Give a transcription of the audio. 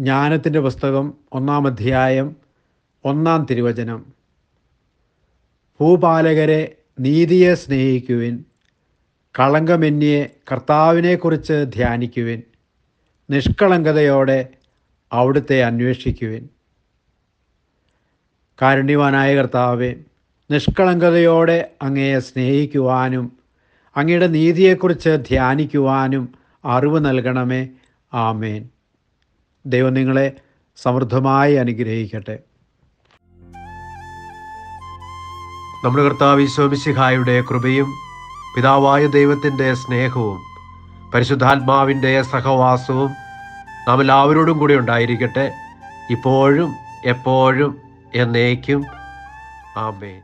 ജ്ഞാനത്തിൻ്റെ പുസ്തകം 1-ാം അധ്യായം 1-ാം തിരുവചനം. ഭൂപാലകരെ, നീതിയെ സ്നേഹിക്കുവിൻ, കളങ്കമന്യേ കർത്താവിനെക്കുറിച്ച് ധ്യാനിക്കുവിൻ, നിഷ്കളങ്കതയോടെ അവിടുത്തെ അന്വേഷിക്കുവിൻ. കാരുണ്യവാനായ കർത്താവേ, നിഷ്കളങ്കതയോടെ അങ്ങയെ സ്നേഹിക്കുവാനും അങ്ങയുടെ നീതിയെക്കുറിച്ച് ധ്യാനിക്കുവാനും അറിവ് നൽകണമേ. ആമേൻ. ദൈവം നിങ്ങളെ സമൃദ്ധമായി അനുഗ്രഹിക്കട്ടെ. നമ്മുടെ കർത്താവ് ഈശോ മിശിഹായുടെ കൃപയും പിതാവായ ദൈവത്തിൻ്റെ സ്നേഹവും പരിശുദ്ധാത്മാവിൻ്റെ സഹവാസവും നാം എല്ലാവരോടും കൂടി ഉണ്ടായിരിക്കട്ടെ, ഇപ്പോഴും എപ്പോഴും എന്നേക്കും. ആമേൻ.